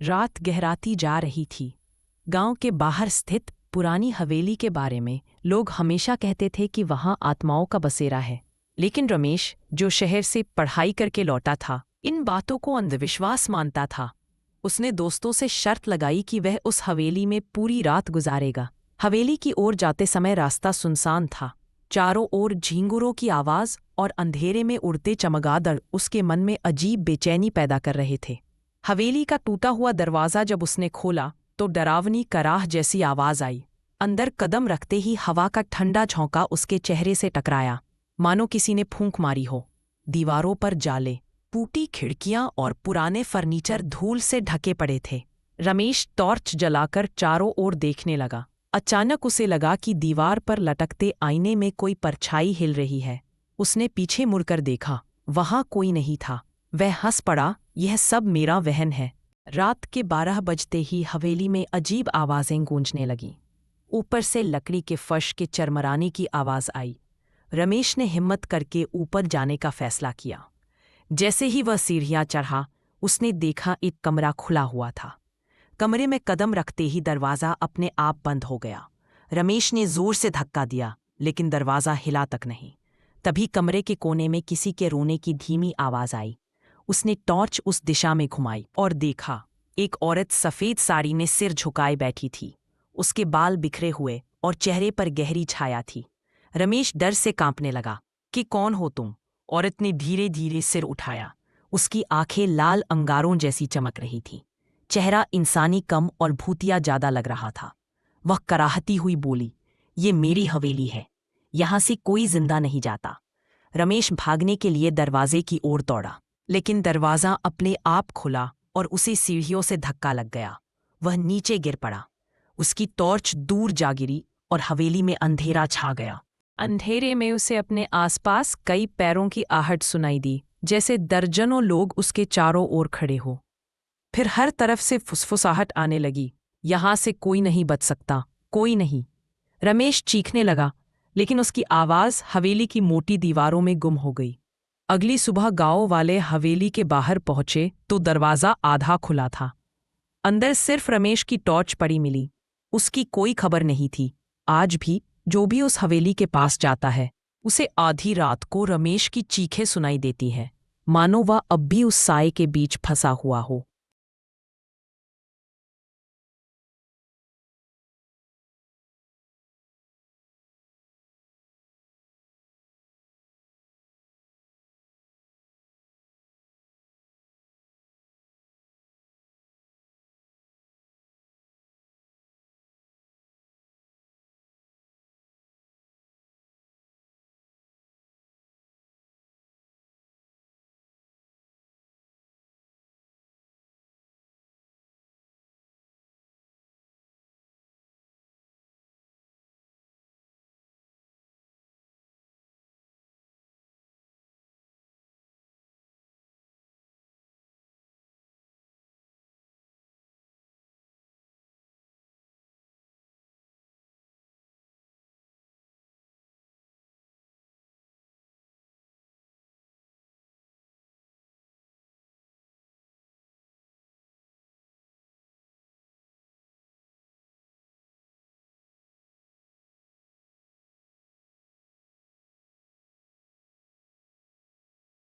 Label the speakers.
Speaker 1: रात गहराती जा रही थी। गांव के बाहर स्थित पुरानी हवेली के बारे में लोग हमेशा कहते थे कि वहां आत्माओं का बसेरा है। लेकिन रमेश, जो शहर से पढ़ाई करके लौटा था, इन बातों को अंधविश्वास मानता था। उसने दोस्तों से शर्त लगाई कि वह उस हवेली में पूरी रात गुजारेगा। हवेली की ओर जाते समय रास्ता सुनसान था। चारों ओर झींगुरों की आवाज और अंधेरे में उड़ते चमगादड़ उसके मन में अजीब बेचैनी पैदा कर रहे थे। हवेली का टूटा हुआ दरवाज़ा जब उसने खोला तो डरावनी कराह जैसी आवाज आई। अंदर कदम रखते ही हवा का ठंडा झोंका उसके चेहरे से टकराया, मानो किसी ने फूंक मारी हो। दीवारों पर जाले, टूटी खिड़कियां और पुराने फर्नीचर धूल से ढके पड़े थे। रमेश टॉर्च जलाकर चारों ओर देखने लगा। अचानक उसे लगा कि दीवार पर लटकते आईने में कोई परछाई हिल रही है। उसने पीछे मुड़कर देखा, वहां कोई नहीं था। वह हंस पड़ा, यह सब मेरा वहम है। रात के 12 बजते ही हवेली में अजीब आवाजें गूंजने लगीं। ऊपर से लकड़ी के फर्श के चरमराने की आवाज आई। रमेश ने हिम्मत करके ऊपर जाने का फैसला किया। जैसे ही वह सीढ़ियां चढ़ा, उसने देखा एक कमरा खुला हुआ था। कमरे में कदम रखते ही दरवाज़ा अपने आप बंद हो गया। रमेश ने जोर से धक्का दिया, लेकिन दरवाज़ा हिला तक नहीं। तभी कमरे के कोने में किसी के रोने की धीमी आवाज़ आई। उसने टॉर्च उस दिशा में घुमाई और देखा, एक औरत सफ़ेद साड़ी में सिर झुकाए बैठी थी। उसके बाल बिखरे हुए और चेहरे पर गहरी छाया थी। रमेश डर से कांपने लगा। कि कौन हो तुम? औरत ने धीरे धीरे सिर उठाया। उसकी आंखें लाल अंगारों जैसी चमक रही थी। चेहरा इंसानी कम और भूतिया ज्यादा लग रहा था। वह कराहती हुई बोली, ये मेरी हवेली है, यहां से कोई जिंदा नहीं जाता। रमेश भागने के लिए दरवाजे की ओर दौड़ा, लेकिन दरवाज़ा अपने आप खुला और उसे सीढ़ियों से धक्का लग गया। वह नीचे गिर पड़ा। उसकी टॉर्च दूर जा गिरी और हवेली में अंधेरा छा गया। अंधेरे में उसे अपने आसपास कई पैरों की आहट सुनाई दी, जैसे दर्जनों लोग उसके चारों ओर खड़े हो। फिर हर तरफ से फुसफुसाहट आने लगी, यहां से कोई नहीं बच सकता, कोई नहीं। रमेश चीखने लगा, लेकिन उसकी आवाज हवेली की मोटी दीवारों में गुम हो गई। अगली सुबह गांव वाले हवेली के बाहर पहुंचे तो दरवाज़ा आधा खुला था। अंदर सिर्फ रमेश की टॉर्च पड़ी मिली। उसकी कोई खबर नहीं थी। आज भी जो भी उस हवेली के पास जाता है, उसे आधी रात को रमेश की चीखें सुनाई देती हैं, मानो वह अब भी उस साए के बीच फंसा हुआ हो।